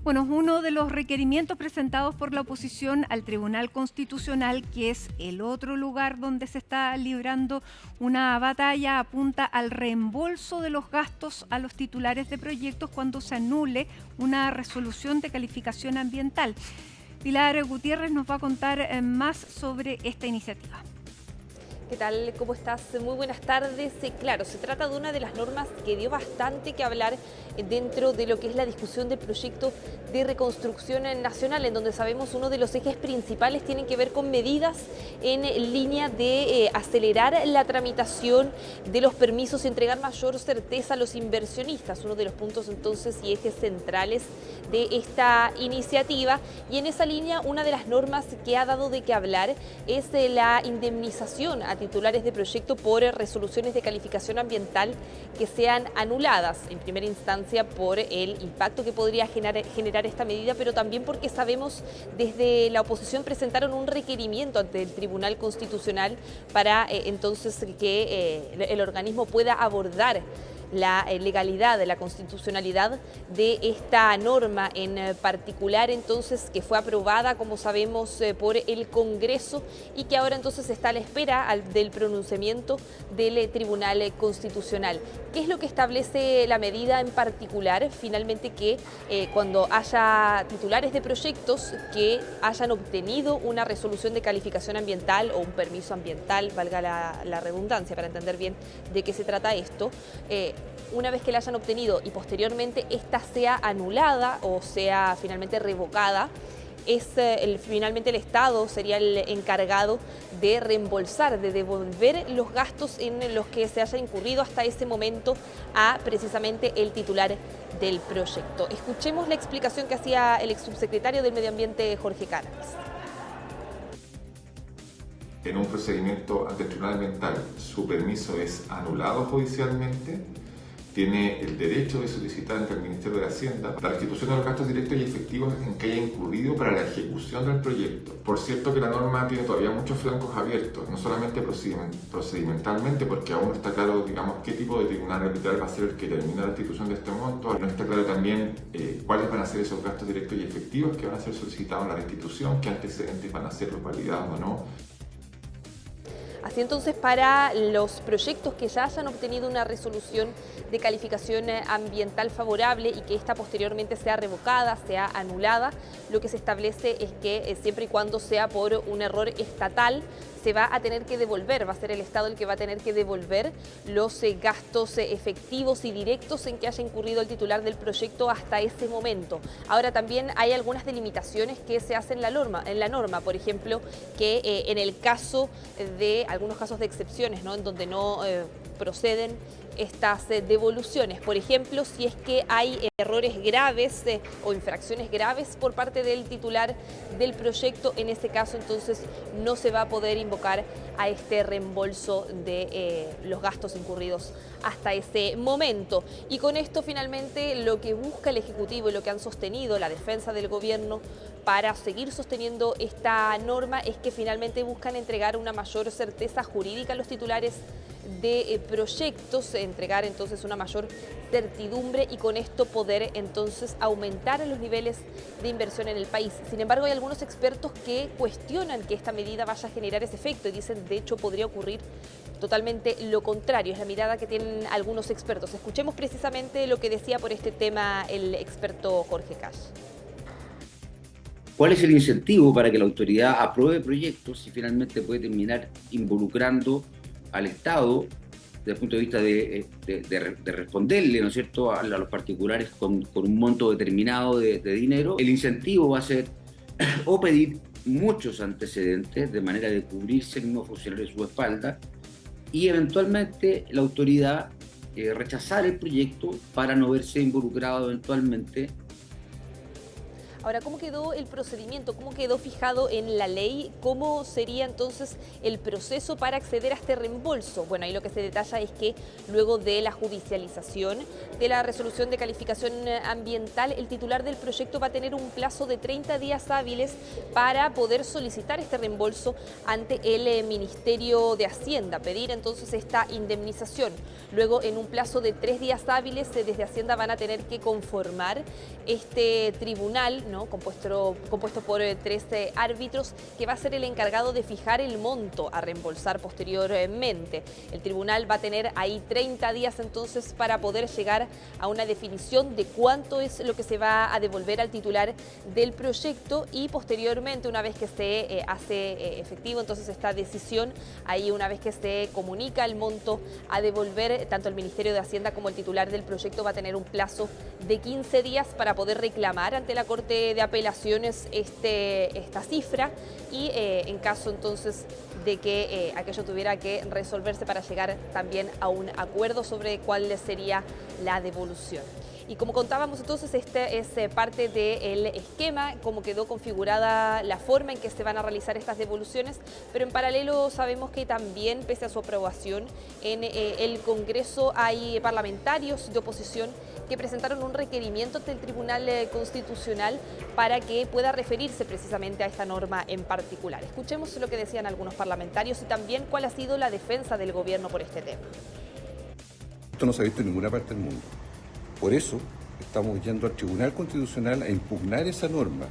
Bueno, uno de los requerimientos presentados por la oposición al Tribunal Constitucional, que es el otro lugar donde se está librando una batalla, apunta al reembolso de los gastos a los titulares de proyectos cuando se anule una resolución de calificación ambiental. Pilar Gutiérrez nos va a contar más sobre esta iniciativa. ¿Qué tal? ¿Cómo estás? Muy buenas tardes. Claro, se trata de una de las normas que dio bastante que hablar dentro de lo que es la discusión del proyecto de reconstrucción nacional, en donde sabemos uno de los ejes principales tienen que ver con medidas en línea de acelerar la tramitación de los permisos y entregar mayor certeza a los inversionistas, uno de los puntos entonces y ejes centrales de esta iniciativa. Y en esa línea, una de las normas que ha dado de qué hablar es la indemnización a titulares de proyecto por resoluciones de calificación ambiental que sean anuladas, en primera instancia por el impacto que podría generar esta medida, pero también porque sabemos desde la oposición presentaron un requerimiento ante el Tribunal Constitucional para entonces que el organismo pueda abordar la legalidad, la constitucionalidad de esta norma en particular, entonces, que fue aprobada, como sabemos, por el Congreso y que ahora entonces está a la espera del pronunciamiento del Tribunal Constitucional. ¿Qué es lo que establece la medida en particular? Finalmente que cuando haya titulares de proyectos que hayan obtenido una resolución de calificación ambiental o un permiso ambiental, valga la redundancia para entender bien de qué se trata esto, una vez que la hayan obtenido y posteriormente esta sea anulada o sea finalmente revocada, finalmente el Estado sería el encargado de reembolsar, de devolver los gastos en los que se haya incurrido hasta ese momento a precisamente el titular del proyecto. Escuchemos la explicación que hacía el exsubsecretario del Medio Ambiente, Jorge Cárdenas. En un procedimiento ante el Tribunal Ambiental, su permiso es anulado judicialmente, tiene el derecho de solicitar ante el Ministerio de Hacienda la restitución de los gastos directos y efectivos en que haya incurrido para la ejecución del proyecto. Por cierto que la norma tiene todavía muchos flancos abiertos, no solamente procedimentalmente, porque aún no está claro, digamos, qué tipo de tribunal arbitral va a ser el que termine la restitución de este monto, no está claro también cuáles van a ser esos gastos directos y efectivos que van a ser solicitados en la restitución, qué antecedentes van a ser los validados o no. Así entonces, para los proyectos que ya hayan obtenido una resolución de calificación ambiental favorable y que esta posteriormente sea revocada, sea anulada, lo que se establece es que siempre y cuando sea por un error estatal, se va a tener que devolver, va a ser el Estado el que va a tener que devolver los gastos efectivos y directos en que haya incurrido el titular del proyecto hasta ese momento. Ahora también hay algunas delimitaciones que se hacen en la norma, por ejemplo, que en el caso de algunos casos de excepciones, ¿no?, en donde no proceden estas devoluciones. Por ejemplo, si es que hay errores graves o infracciones graves por parte del titular del proyecto, en ese caso entonces no se va a poder invocar a este reembolso de los gastos incurridos hasta ese momento. Y con esto finalmente lo que busca el Ejecutivo y lo que han sostenido la defensa del gobierno para seguir sosteniendo esta norma es que finalmente buscan entregar una mayor certeza jurídica a los titulares de proyectos, entregar entonces una mayor certidumbre y con esto poder entonces aumentar los niveles de inversión en el país. Sin embargo, hay algunos expertos que cuestionan que esta medida vaya a generar ese efecto y dicen, de hecho, podría ocurrir totalmente lo contrario. Es la mirada que tienen algunos expertos. Escuchemos precisamente lo que decía por este tema el experto Jorge Cash. ¿Cuál es el incentivo para que la autoridad apruebe proyectos si finalmente puede terminar involucrando al Estado desde el punto de vista de responderle, ¿no es cierto?, a los particulares con un monto determinado de dinero? El incentivo va a ser o pedir muchos antecedentes de manera de cubrirse el mismo funcionario de su espalda y eventualmente la autoridad rechazar el proyecto para no verse involucrado eventualmente. Ahora, ¿cómo quedó el procedimiento? ¿Cómo quedó fijado en la ley? ¿Cómo sería entonces el proceso para acceder a este reembolso? Bueno, ahí lo que se detalla es que luego de la judicialización de la resolución de calificación ambiental, el titular del proyecto va a tener un plazo de 30 días hábiles para poder solicitar este reembolso ante el Ministerio de Hacienda, pedir entonces esta indemnización. Luego, en un plazo de 3 días hábiles, desde Hacienda van a tener que conformar este tribunal, ¿no?, compuesto por 13 árbitros, que va a ser el encargado de fijar el monto a reembolsar posteriormente. El tribunal va a tener ahí 30 días entonces para poder llegar a una definición de cuánto es lo que se va a devolver al titular del proyecto, y posteriormente, una vez que se hace efectivo entonces esta decisión, ahí una vez que se comunica el monto a devolver, tanto el Ministerio de Hacienda como el titular del proyecto va a tener un plazo de 15 días para poder reclamar ante la Corte de Apelaciones esta cifra, y en caso entonces de que aquello tuviera que resolverse, para llegar también a un acuerdo sobre cuál sería la devolución. Y como contábamos entonces, este es parte del esquema, cómo quedó configurada la forma en que se van a realizar estas devoluciones, pero en paralelo sabemos que también, pese a su aprobación, en el Congreso hay parlamentarios de oposición que presentaron un requerimiento ante el Tribunal Constitucional para que pueda referirse precisamente a esta norma en particular. Escuchemos lo que decían algunos parlamentarios y también cuál ha sido la defensa del gobierno por este tema. Esto no se ha visto en ninguna parte del mundo. Por eso estamos yendo al Tribunal Constitucional a impugnar esa norma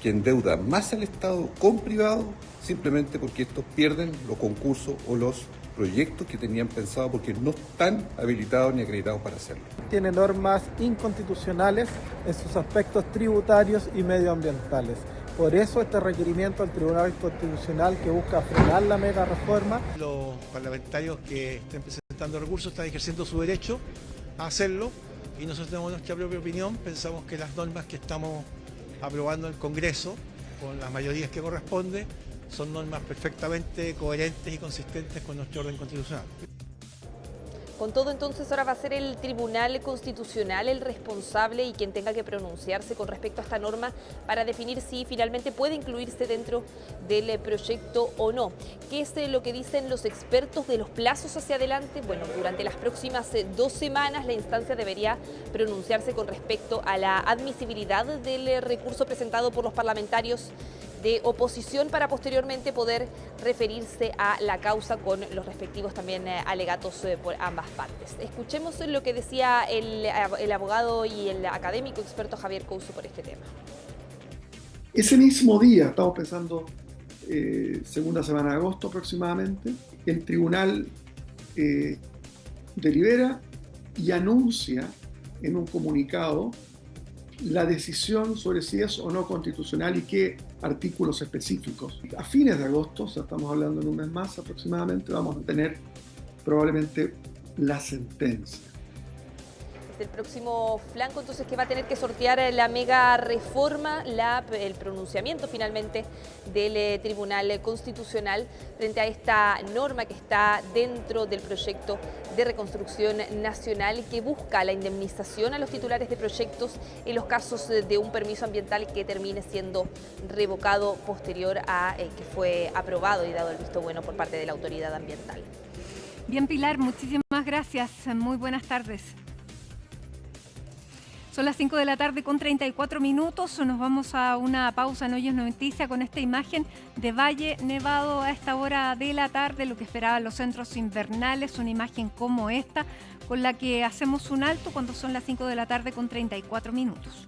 que endeuda más al Estado con privado, simplemente porque estos pierden los concursos o los proyectos que tenían pensado, porque no están habilitados ni acreditados para hacerlo. Tiene normas inconstitucionales en sus aspectos tributarios y medioambientales. Por eso este requerimiento al Tribunal Constitucional, que busca frenar la mega reforma. Los parlamentarios que estén presentando recursos están ejerciendo su derecho a hacerlo, y nosotros tenemos nuestra propia opinión. Pensamos que las normas que estamos aprobando en el Congreso, con las mayorías que corresponde, son normas perfectamente coherentes y consistentes con nuestro orden constitucional. Con todo, entonces, ahora va a ser el Tribunal Constitucional el responsable y quien tenga que pronunciarse con respecto a esta norma para definir si finalmente puede incluirse dentro del proyecto o no. ¿Qué es lo que dicen los expertos de los plazos hacia adelante? Bueno, durante las próximas 2 semanas la instancia debería pronunciarse con respecto a la admisibilidad del recurso presentado por los parlamentarios de oposición, para posteriormente poder referirse a la causa con los respectivos también alegatos por ambas partes. Escuchemos lo que decía el abogado y el académico experto Javier Couso por este tema. Ese mismo día, estamos pensando segunda semana de agosto aproximadamente, el tribunal delibera y anuncia en un comunicado la decisión sobre si es o no constitucional y qué artículos específicos. A fines de agosto, o sea, estamos hablando en un mes más aproximadamente, vamos a tener probablemente la sentencia. El próximo flanco entonces que va a tener que sortear la mega reforma, el pronunciamiento finalmente del Tribunal Constitucional frente a esta norma que está dentro del proyecto de reconstrucción nacional, que busca la indemnización a los titulares de proyectos en los casos de un permiso ambiental que termine siendo revocado posterior a que fue aprobado y dado el visto bueno por parte de la autoridad ambiental. Bien, Pilar, muchísimas gracias. Muy buenas tardes. Son las 5 de la tarde con 34 minutos. Nos vamos a una pausa en Hoy es Noticia con esta imagen de Valle Nevado a esta hora de la tarde, lo que esperaban los centros invernales, una imagen como esta, con la que hacemos un alto cuando son las 5 de la tarde con 34 minutos.